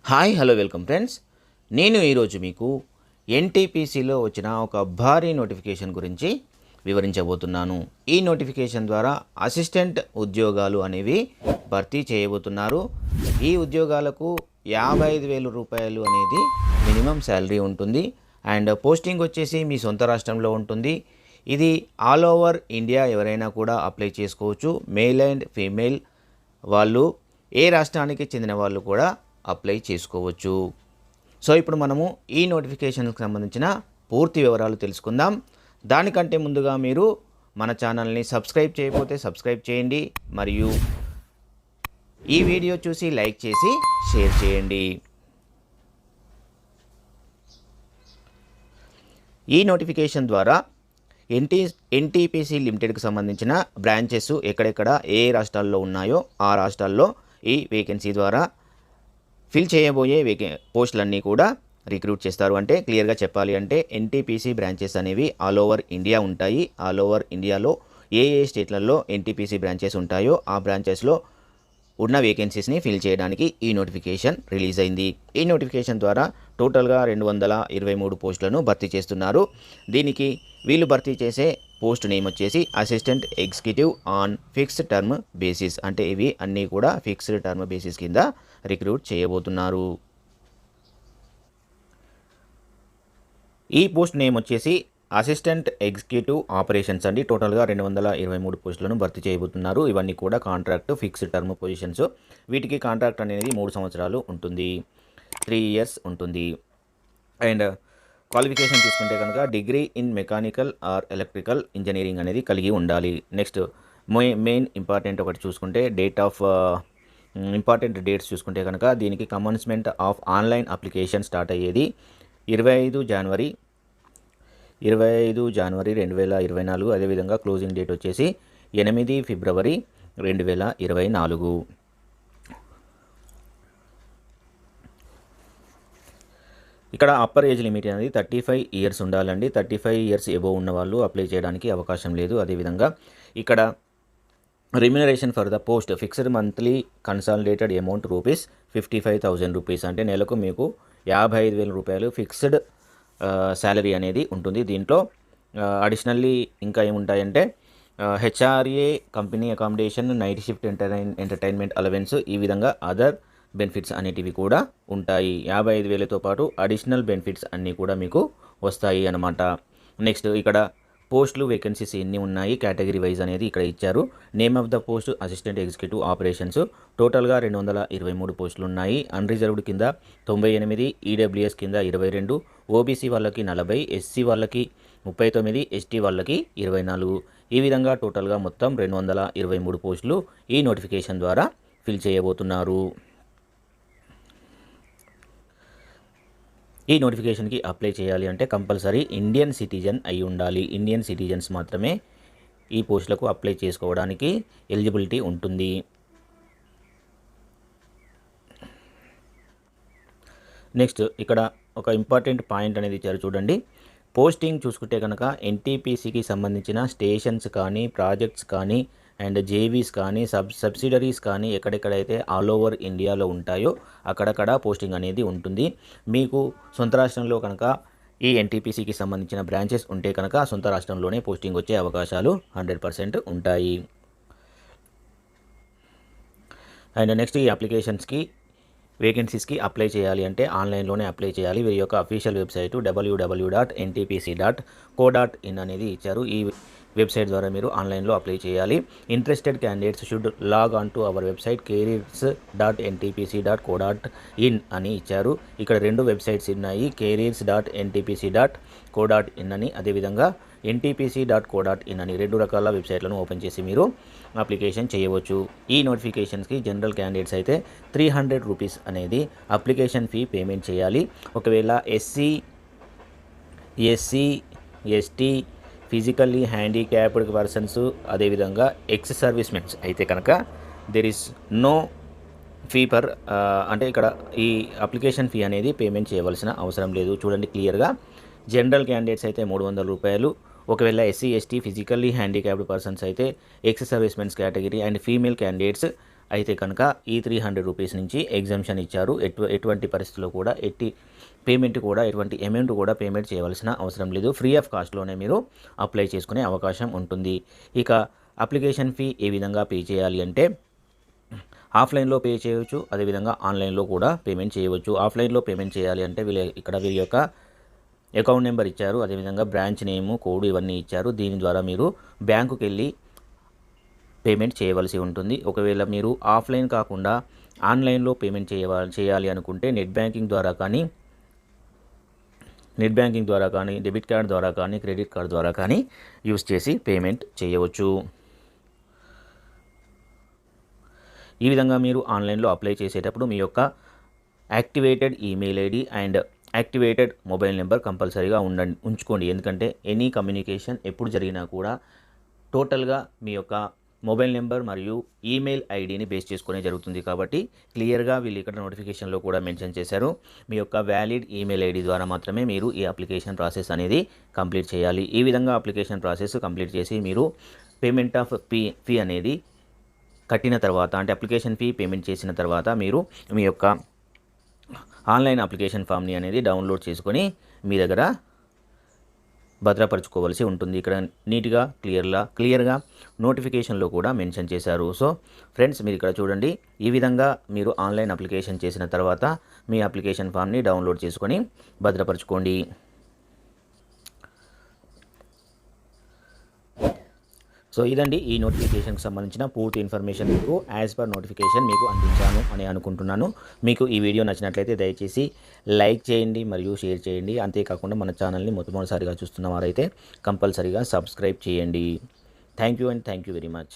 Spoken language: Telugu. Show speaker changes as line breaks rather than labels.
Hi hello welcome friends. నేను ఈరోజు మీకు ఎన్టీపీసీలో వచ్చిన ఒక భారీ నోటిఫికేషన్ గురించి వివరించబోతున్నాను. ఈ నోటిఫికేషన్ ద్వారా అసిస్టెంట్ ఉద్యోగాలు అనేవి భర్తీ చేయబోతున్నారు. ఈ ఉద్యోగాలకు 55,000 రూపాయలు అనేది మినిమం శాలరీ ఉంటుంది. అండ్ పోస్టింగ్ వచ్చేసి మీ సొంత రాష్ట్రంలో ఉంటుంది. ఇది ఆల్ ఓవర్ ఇండియా ఎవరైనా కూడా అప్లై చేసుకోవచ్చు. మేల్ అండ్ ఫీమేల్ వాళ్ళు, ఏ రాష్ట్రానికి చెందిన వాళ్ళు కూడా అప్లై చేసుకోవచ్చు. సో ఇప్పుడు మనము ఈ నోటిఫికేషన్కి సంబంధించిన పూర్తి వివరాలు తెలుసుకుందాం. దానికంటే ముందుగా మీరు మన ఛానల్ని సబ్స్క్రైబ్ చేయకపోతే సబ్స్క్రైబ్ చేయండి, మరియు ఈ వీడియో చూసి లైక్ చేసి షేర్ చేయండి. ఈ నోటిఫికేషన్ ద్వారా ఎన్టీపీసీ లిమిటెడ్కి సంబంధించిన బ్రాంచెస్ ఎక్కడెక్కడ ఏ రాష్ట్రాల్లో ఉన్నాయో ఆ రాష్ట్రాల్లో ఈ వేకెన్సీ ద్వారా ఫిల్ చేయబోయే పోస్టులన్నీ కూడా రిక్రూట్ చేస్తారు. అంటే క్లియర్గా చెప్పాలి అంటే ఎన్టీపీసీ బ్రాంచెస్ అనేవి ఆల్ ఓవర్ ఇండియా ఉంటాయి. ఆల్ ఓవర్ ఇండియాలో ఏ స్టేట్లలో ఎన్టీపీసీ బ్రాంచెస్ ఉంటాయో ఆ బ్రాంచెస్లో ఉన్న వేకెన్సీస్ని ఫిల్ చేయడానికి ఈ నోటిఫికేషన్ రిలీజ్ అయింది. ఈ నోటిఫికేషన్ ద్వారా టోటల్గా 223 పోస్టులను భర్తీ చేస్తున్నారు. దీనికి వీళ్ళు భర్తీ చేసే పోస్ట్ నేమ్ వచ్చేసి assistant executive on fixed term basis. అంటే ఇవి అన్నీ కూడా ఫిక్స్డ్ టర్మ్ బేసిస్ కింద రిక్రూట్ చేయబోతున్నారు. ఈ పోస్ట్ నేమ్ వచ్చేసి అసిస్టెంట్ ఎగ్జిక్యూటివ్ ఆపరేషన్స్ అండి. టోటల్గా 223 పోస్టులను భర్తీ చేయబోతున్నారు. ఇవన్నీ కూడా కాంట్రాక్ట్ ఫిక్స్డ్ టర్మ్ పొజిషన్స్. వీటికి కాంట్రాక్ట్ అనేది 3 సంవత్సరాలు ఉంటుంది, 3 ఇయర్స్ ఉంటుంది. అండ్ క్వాలిఫికేషన్ తీసుకుంటే కనుక degree in mechanical are electrical engineering అనేది కలిగి ఉండాలి. నెక్స్ట్ మెయిన్ ఇంపార్టెంట్ ఒకటి చూసుకుంటే ఇంపార్టెంట్ డేట్స్ చూసుకుంటే కనుక దీనికి commencement of online application start అయ్యేది 25 జనవరి 2024. అదేవిధంగా క్లోజింగ్ డేట్ వచ్చేసి 8 ఫిబ్రవరి 2024. ఇక్కడ అప్పర్ ఏజ్ లిమిట్ అనేది 35 ఇయర్స్ ఉండాలండి. 35 ఇయర్స్ ఎబోవ్ ఉన్న వాళ్ళు అప్లై చేయడానికి అవకాశం లేదు. అదేవిధంగా ఇక్కడ remuneration for the post fixed monthly consolidated amount rupees 55,000 rupees. అంటే నెలకు మీకు 55,000 రూపాయలు ఫిక్స్డ్ శాలరీ అనేది ఉంటుంది. దీంట్లో అడిషనల్లీ ఇంకా ఏముంటాయంటే HRA, company accommodation, night shift entertainment allowance, ఈ విధంగా అదర్ బెనిఫిట్స్ అనేటివి కూడా ఉంటాయి. 55,000తో పాటు అడిషనల్ బెనిఫిట్స్ అన్నీ కూడా మీకు వస్తాయి అన్నమాట. నెక్స్ట్ ఇక్కడ పోస్టులు వేకెన్సీస్ ఎన్ని ఉన్నాయి కేటగిరీ వైజ్ అనేది ఇక్కడ ఇచ్చారు. Name of the post assistant executive operations. టోటల్గా 223 పోస్టులు ఉన్నాయి. అన్రిజర్వ్డ్ కింద 98, ఈడబ్ల్యూఎస్ కింద 22, ఓబీసీ వాళ్ళకి 40, ఎస్సీ వాళ్ళకి 39, ఎస్టీ వాళ్ళకి 24. ఈ విధంగా టోటల్గా మొత్తం 223 పోస్టులు ఈ నోటిఫికేషన్ ద్వారా ఫిల్ చేయబోతున్నారు. ఈ నోటిఫికేషన్కి అప్లై చేయాలి అంటే కంపల్సరీ ఇండియన్ సిటిజన్ అయి ఉండాలి. ఇండియన్ సిటిజన్స్ మాత్రమే ఈ పోస్టులకు అప్లై చేసుకోవడానికి ఎలిజిబిలిటీ ఉంటుంది. నెక్స్ట్ ఇక్కడ ఒక ఇంపార్టెంట్ పాయింట్ అనేది ఇచ్చారు చూడండి. పోస్టింగ్ చూసుకుంటే కనుక ఎన్టీపీసీకి సంబంధించిన స్టేషన్స్ కానీ, ప్రాజెక్ట్స్ కానీ, అండ్ జేవీస్ కానీ, సబ్సిడరీస్ కానీ ఎక్కడెక్కడైతే ఆల్ ఓవర్ ఇండియాలో ఉంటాయో అక్కడక్కడ పోస్టింగ్ అనేది ఉంటుంది. మీకు సొంత రాష్ట్రంలో కనుక ఈ ఎన్టీపీసీకి సంబంధించిన బ్రాంచెస్ ఉంటే కనుక సొంత రాష్ట్రంలోనే పోస్టింగ్ వచ్చే అవకాశాలు 100% ఉంటాయి. అండ్ నెక్స్ట్ ఈ అప్లికేషన్స్కి వేకెన్సీస్కి అప్లై చేయాలి అంటే ఆన్లైన్లోనే అప్లై చేయాలి. వీరి యొక్క అఫీషియల్ వెబ్సైటు www.ntpc.co.in అనేది ఇచ్చారు. ఈ వెబ్సైట్ ద్వారా మీరు ఆన్లైన్లో అప్లై చేయాలి. Interested candidates should log on to our website careers.ntpc.co.in అని ఇచ్చారు. ఇక్కడ 2 వెబ్సైట్స్ ఉన్నాయి, careers.ntpc.co.in అని, అదేవిధంగా ntpc.co.in అని 2 రకాల వెబ్సైట్లను ఓపెన్ చేసి మీరు అప్లికేషన్ చేయవచ్చు. ఈ నోటిఫికేషన్స్కి జనరల్ క్యాండిడేట్స్ అయితే 300 రూపీస్ అనేది అప్లికేషన్ ఫీ పేమెంట్ చేయాలి. ఒకవేళ SC, ST, physically handicapped persons, అదేవిధంగా ఎక్స్ సర్వీస్మెన్స్ అయితే కనుక there is no fee per అంటే ఇక్కడ ఈ అప్లికేషన్ ఫీ అనేది పేమెంట్ చేయవలసిన అవసరం లేదు. చూడండి క్లియర్గా. జనరల్ క్యాండిడేట్స్ అయితే 300 రూపాయలు, ఒకవేళ SC ST physically handicapped persons అయితే ex servicemens category and female candidates అయితే కనుక ఈ 300 రూపీస్ నుంచి ఎగ్జంప్షన్ ఇచ్చారు. ఎటువంటి పరిస్థితుల్లో కూడా పేమెంట్ కూడా ఎటువంటి అమౌంట్ కూడా పేమెంట్ చేయవలసిన అవసరం లేదు. ఫ్రీ ఆఫ్ కాస్ట్లోనే మీరు అప్లై చేసుకునే అవకాశం ఉంటుంది. ఇక అప్లికేషన్ ఫీ ఏ విధంగా పే చేయాలి అంటే ఆఫ్లైన్లో పే చేయవచ్చు, అదేవిధంగా ఆన్లైన్లో కూడా పేమెంట్ చేయవచ్చు. ఆఫ్లైన్లో పేమెంట్ చేయాలి అంటే వీరి యొక్క అకౌంట్ నెంబర్ ఇచ్చారు, అదేవిధంగా బ్రాంచ్ నేము, కోడ్ ఇవన్నీ ఇచ్చారు. దీని ద్వారా మీరు బ్యాంకుకి వెళ్ళి పేమెంట్ చేయవలసి ఉంటుంది. ఒకవేళ మీరు ఆఫ్లైన్ కాకుండా ఆన్లైన్లో పేమెంట్ చేయాలి అనుకుంటే నెట్ బ్యాంకింగ్ ద్వారా కానీ డెబిట్ కార్డ్ ద్వారా కానీ క్రెడిట్ కార్డ్ ద్వారా కానీ యూస్ చేసి పేమెంట్ చేయవచ్చు. ఈ విధంగా మీరు ఆన్లైన్లో అప్లై చేసేటప్పుడు మీ యొక్క activated email ID and activated mobile number కంపల్సరీగా ఉంచుకోండి. ఎందుకంటే ఎనీ కమ్యూనికేషన్ ఎప్పుడు జరిగినా కూడా టోటల్గా మీ యొక్క మొబైల్ నెంబర్ మరియు ఈమెయిల్ ఐడిని బేస్ చేసుకునే జరుగుతుంది. కాబట్టి క్లియర్గా వీళ్ళు ఇక్కడ నోటిఫికేషన్లో కూడా మెన్షన్ చేశారు, మీ యొక్క వ్యాలిడ్ ఈమెయిల్ ఐడి ద్వారా మాత్రమే మీరు ఈ అప్లికేషన్ ప్రాసెస్ అనేది కంప్లీట్ చేయాలి. ఈ విధంగా అప్లికేషన్ ప్రాసెస్ కంప్లీట్ చేసి మీరు పేమెంట్ ఆఫ్ ఫీ అనేది కట్టిన తర్వాత, అంటే అప్లికేషన్ ఫీ పేమెంట్ చేసిన తర్వాత మీరు మీ యొక్క ఆన్లైన్ అప్లికేషన్ ఫామ్ని అనేది డౌన్లోడ్ చేసుకొని మీ దగ్గర భద్రపరచుకోవాల్సి ఉంటుంది. ఇక్కడ నీట్గా క్లియర్గా నోటిఫికేషన్లో కూడా మెన్షన్ చేశారు. సో ఫ్రెండ్స్, మీరు ఇక్కడ చూడండి, ఈ విధంగా మీరు ఆన్లైన్ అప్లికేషన్ చేసిన తర్వాత మీ అప్లికేషన్ ఫామ్ని డౌన్లోడ్ చేసుకొని భద్రపరచుకోండి. సో ఇదండి ఈ నోటిఫికేషన్కి సంబంధించిన పూర్తి ఇన్ఫర్మేషన్ మీకు యాజ్ పర్ నోటిఫికేషన్ మీకు అందించాను అని అనుకుంటున్నాను. మీకు ఈ వీడియో నచ్చినట్లయితే దయచేసి లైక్ చేయండి మరియు షేర్ చేయండి. అంతేకాకుండా మన ఛానల్ని మొట్టమొదటిసారిగా చూస్తున్న వారైతే కంపల్సరీగా సబ్స్క్రైబ్ చేయండి. Thank you and thank you very much.